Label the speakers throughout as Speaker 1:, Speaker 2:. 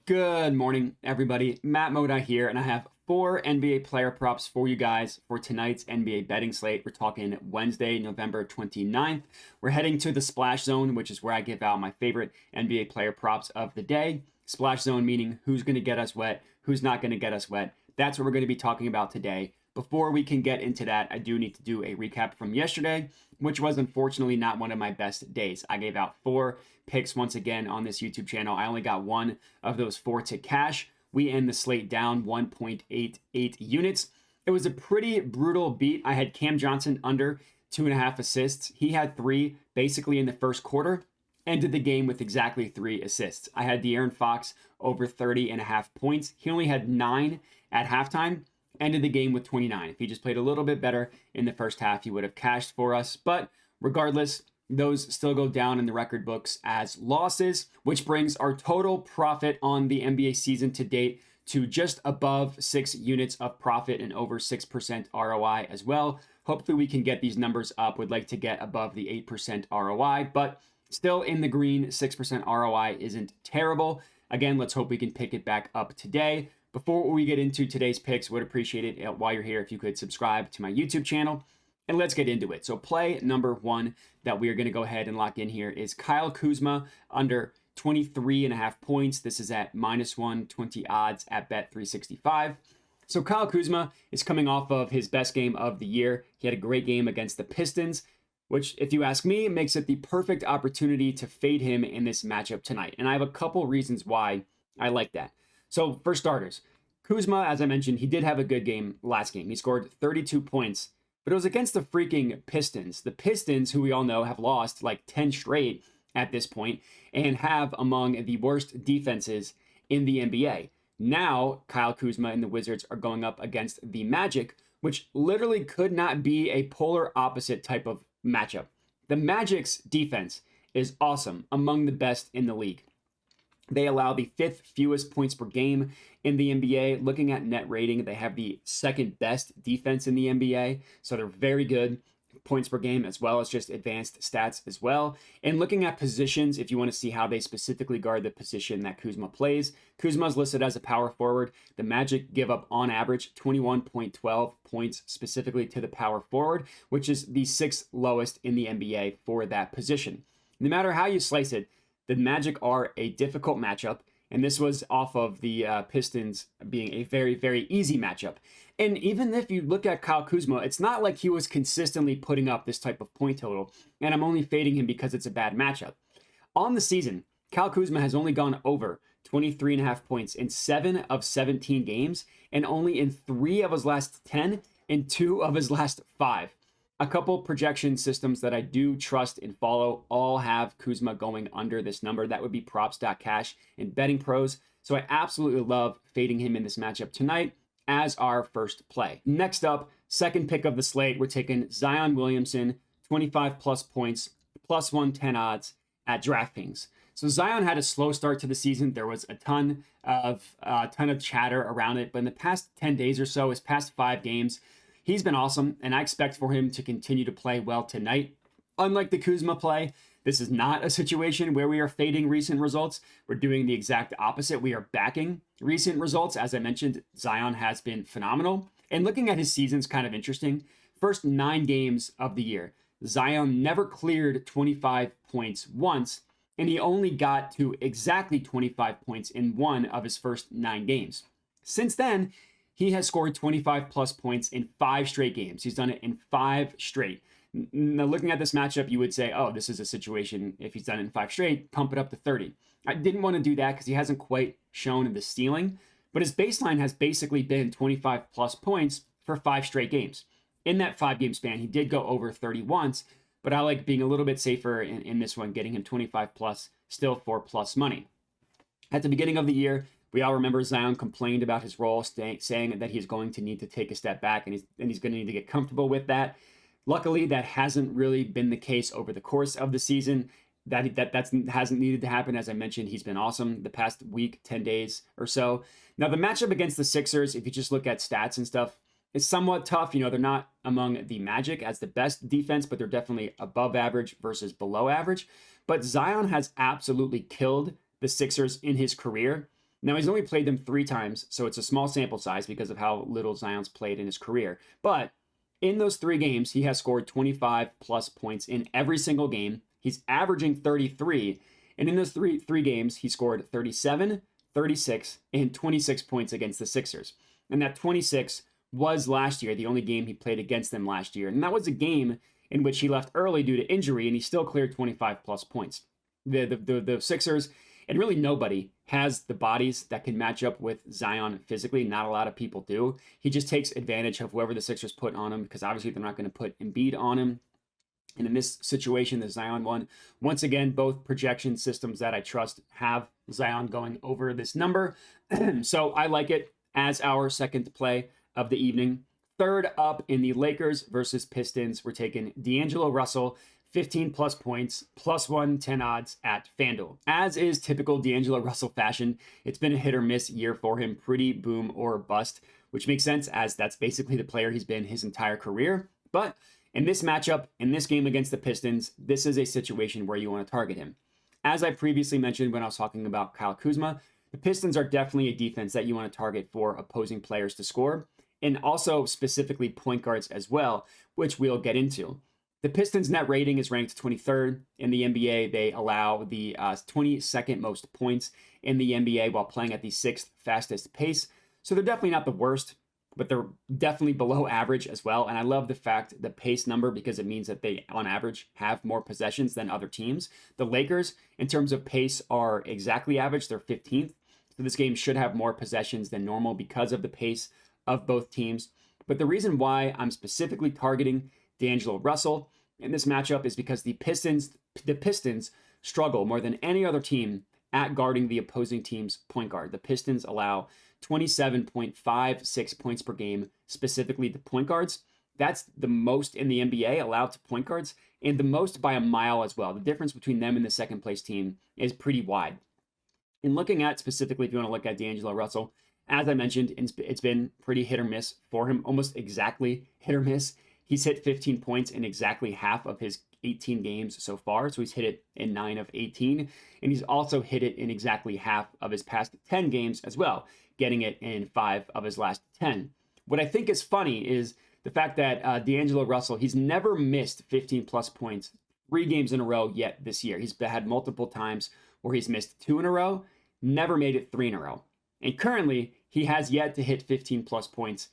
Speaker 1: Good morning, everybody. Matt Moda here, and I have 4 NBA player props for you guys for tonight's NBA betting slate. We're talking Wednesday, November 29th. We're heading to the Splash Zone, which is where I give out my favorite NBA player props of the day. Splash Zone meaning who's going to get us wet, who's not going to get us wet. That's what we're going to be talking about today. Before we can get into that, I do need to do a recap from yesterday, which was unfortunately not one of my best days. I gave out 4 picks once again on this YouTube channel. I only got 1 of those 4 to cash. We end the slate down 1.88 units. It was a pretty brutal beat. I had Cam Johnson under 2.5 assists. He had 3 basically in the first quarter. Ended the game with exactly 3 assists. I had De'Aaron Fox over 30.5 points. He only had 9 at halftime. Ended the game with 29. If he just played a little bit better in the first half, he would have cashed for us. But regardless, those still go down in the record books as losses, which brings our total profit on the NBA season to date to just above 6 units of profit and over 6% ROI as well. Hopefully we can get these numbers up. Would like to get above the 8% ROI, but still in the green. 6% ROI isn't terrible. Again, let's hope we can pick it back up today. Before we get into today's picks, would appreciate it while you're here if you could subscribe to my YouTube channel. And let's get into it. So play number 1 that we are going to go ahead and lock in here is Kyle Kuzma under 23.5 points. This is at -120 odds at Bet365. So Kyle Kuzma is coming off of his best game of the year. He had a great game against the Pistons, which, if you ask me, makes it the perfect opportunity to fade him in this matchup tonight. And I have a couple reasons why I like that. So for starters, Kuzma, as I mentioned, he did have a good game last game. He scored 32 points, but it was against the freaking Pistons. The Pistons, who we all know have lost like 10 straight at this point and have among the worst defenses in the NBA. Now, Kyle Kuzma and the Wizards are going up against the Magic, which literally could not be a polar opposite type of matchup. The Magic's defense is awesome, among the best in the league. They allow the 5th fewest points per game in the NBA. Looking at net rating, they have the 2nd best defense in the NBA. So they're very good points per game as well as just advanced stats as well. And looking at positions, if you want to see how they specifically guard the position that Kuzma plays, Kuzma is listed as a power forward. The Magic give up on average 21.12 points specifically to the power forward, which is the 6th lowest in the NBA for that position. No matter how you slice it, the Magic are a difficult matchup, and this was off of the Pistons being a very, very easy matchup. And even if you look at Kyle Kuzma, it's not like he was consistently putting up this type of point total, and I'm only fading him because it's a bad matchup. On the season, Kyle Kuzma has only gone over 23.5 points in 7 of 17 games, and only in 3 of his last 10 and 2 of his last 5. A couple projection systems that I do trust and follow all have Kuzma going under this number. That would be props.cash and betting pros. So I absolutely love fading him in this matchup tonight as our first play. Next up, second pick of the slate, we're taking Zion Williamson, 25 plus points, plus 110 odds at DraftKings. So Zion had a slow start to the season. There was a ton of chatter around it, but in the past 10 days or so, his past 5 games, he's been awesome, and I expect for him to continue to play well tonight. Unlike the Kuzma play, this is not a situation where we are fading recent results. We're doing the exact opposite. We are backing recent results. As I mentioned, Zion has been phenomenal. And looking at his season's kind of interesting. First 9 games of the year, Zion never cleared 25 points once, and he only got to exactly 25 points in 1 of his first 9 games. Since then, he has scored 25 plus points in 5 straight games. He's done it in 5 straight. Now, looking at this matchup, you would say, oh, this is a situation, if he's done it in 5 straight, pump it up to 30. I didn't want to do that because he hasn't quite shown the ceiling, but his baseline has basically been 25 plus points for 5 straight games. In that 5-game span, he did go over 30 once, but I like being a little bit safer in this one, getting him 25 plus, still for plus money. At the beginning of the year, we all remember Zion complained about his role, saying that he's going to need to take a step back and he's going to need to get comfortable with that. Luckily, that hasn't really been the case over the course of the season. That hasn't needed to happen. As I mentioned, he's been awesome the past week, 10 days or so. Now, the matchup against the Sixers, if you just look at stats and stuff, is somewhat tough. You know, they're not among the Magic as the best defense, but they're definitely above average versus below average. But Zion has absolutely killed the Sixers in his career. Now, he's only played them 3 times, so it's a small sample size because of how little Zion's played in his career. But in those 3 games, he has scored 25 plus points in every single game. He's averaging 33. And in those three games, he scored 37, 36, and 26 points against the Sixers. And that 26 was last year, the only game he played against them last year. And that was a game in which he left early due to injury, and he still cleared 25 plus points. The Sixers, and really nobody, has the bodies that can match up with Zion physically. Not a lot of people do. He just takes advantage of whoever the Sixers put on him, because obviously they're not going to put Embiid on him. And in this situation, the Zion one, once again, both projection systems that I trust have Zion going over this number. So I like it as our second play of the evening. Third up in the Lakers versus Pistons, we're taking DAngelo Russell, 15 plus points, plus 110 odds at FanDuel. As is typical DAngelo Russell fashion, it's been a hit or miss year for him, pretty boom or bust, which makes sense as that's basically the player he's been his entire career. But in this matchup, in this game against the Pistons, this is a situation where you want to target him. As I previously mentioned when I was talking about Kyle Kuzma, the Pistons are definitely a defense that you want to target for opposing players to score, and also specifically point guards as well, which we'll get into. The Pistons' net rating is ranked 23rd in the NBA. They allow the 22nd most points in the NBA while playing at the 6th fastest pace. So they're definitely not the worst, but they're definitely below average as well. And I love the fact, the pace number, because it means that they, on average, have more possessions than other teams. The Lakers, in terms of pace, are exactly average. They're 15th. So this game should have more possessions than normal because of the pace of both teams. But the reason why I'm specifically targeting DAngelo Russell in this matchup is because the Pistons struggle more than any other team at guarding the opposing team's point guard. The Pistons allow 27.56 points per game specifically to point guards. That's the most in the NBA allowed to point guards, and the most by a mile as well. The difference between them and the second place team is pretty wide. In looking at specifically, if you want to look at DAngelo Russell, as I mentioned, it's been pretty hit or miss for him, almost exactly hit or miss. He's hit 15 points in exactly half of his 18 games so far. So he's hit it in 9 of 18. And he's also hit it in exactly half of his past 10 games as well, getting it in 5 of his last 10. What I think is funny is the fact that DAngelo Russell, he's never missed 15 plus points 3 games in a row yet this year. He's had multiple times where he's missed 2 in a row, never made it 3 in a row. And currently, he has yet to hit 15 plus points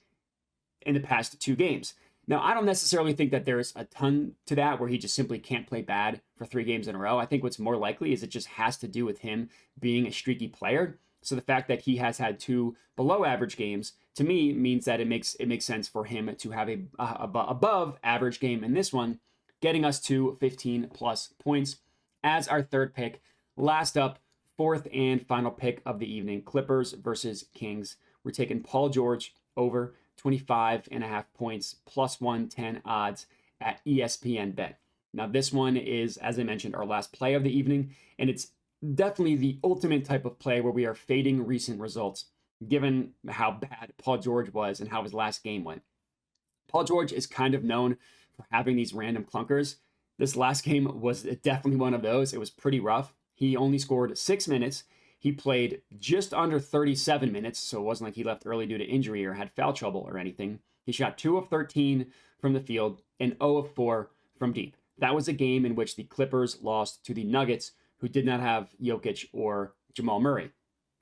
Speaker 1: in the past 2 games. Now, I don't necessarily think that there's a ton to that where he just simply can't play bad for 3 games in a row. I think what's more likely is it just has to do with him being a streaky player. So the fact that he has had 2 below average games, to me, means that it makes sense for him to have a above average game in this one, getting us to 15 plus points as our third pick. Last up, fourth and final pick of the evening, Clippers versus Kings. We're taking Paul George over 25.5 points, plus 110 odds at ESPN Bet. Now, this one is, as I mentioned, our last play of the evening, and it's definitely the ultimate type of play where we are fading recent results, given how bad Paul George was and how his last game went. Paul George is kind of known for having these random clunkers. This last game was definitely one of those. It was pretty rough. He only scored 6 minutes. He played just under 37 minutes, so it wasn't like he left early due to injury or had foul trouble or anything. He shot 2 of 13 from the field and 0 of 4 from deep. That was a game in which the Clippers lost to the Nuggets, who did not have Jokic or Jamal Murray.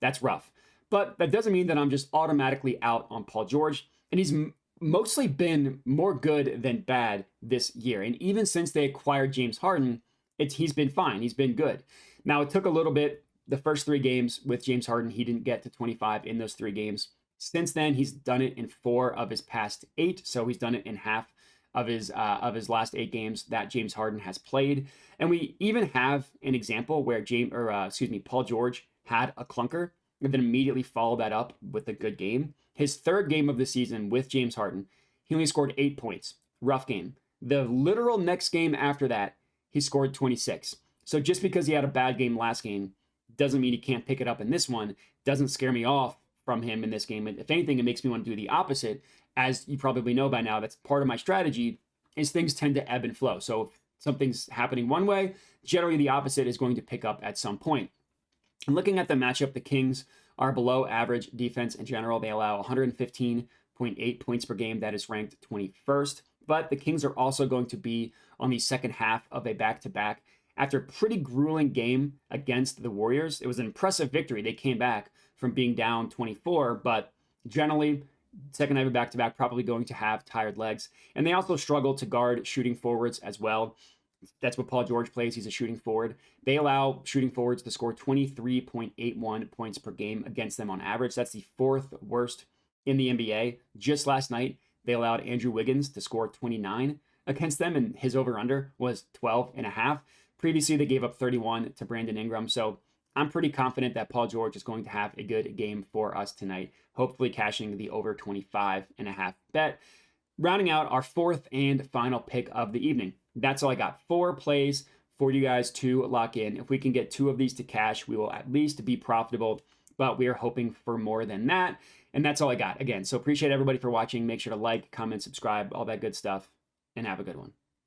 Speaker 1: That's rough. But that doesn't mean that I'm just automatically out on Paul George. And he's mostly been more good than bad this year. And even since they acquired James Harden, he's been fine. He's been good. Now, it took a little bit. The first 3 games with James Harden, he didn't get to 25 in those 3 games. Since then, he's done it in 4 of his past 8. So he's done it in half of his last 8 games that James Harden has played. And we even have an example where Paul George had a clunker and then immediately followed that up with a good game. His third game of the season with James Harden, he only scored 8 points. Rough game. The literal next game after that, he scored 26. So just because he had a bad game last game doesn't mean he can't pick it up in this one. Doesn't scare me off from him in this game. If anything, it makes me want to do the opposite. As you probably know by now, that's part of my strategy, is things tend to ebb and flow. So if something's happening one way, generally the opposite is going to pick up at some point. And looking at the matchup, the Kings are below average defense in general. They allow 115.8 points per game. That is ranked 21st. But the Kings are also going to be on the second half of a back-to-back. After a pretty grueling game against the Warriors, it was an impressive victory. They came back from being down 24, but generally, second night of back-to-back, probably going to have tired legs. And they also struggle to guard shooting forwards as well. That's what Paul George plays. He's a shooting forward. They allow shooting forwards to score 23.81 points per game against them on average. That's the fourth worst in the NBA. Just last night, they allowed Andrew Wiggins to score 29 against them, and his over-under was 12.5. Previously, they gave up 31 to Brandon Ingram. So I'm pretty confident that Paul George is going to have a good game for us tonight, hopefully cashing the over 25.5 bet. Rounding out our fourth and final pick of the evening. That's all I got. 4 plays for you guys to lock in. If we can get 2 of these to cash, we will at least be profitable, but we are hoping for more than that. And that's all I got. Again, so appreciate everybody for watching. Make sure to like, comment, subscribe, all that good stuff, and have a good one.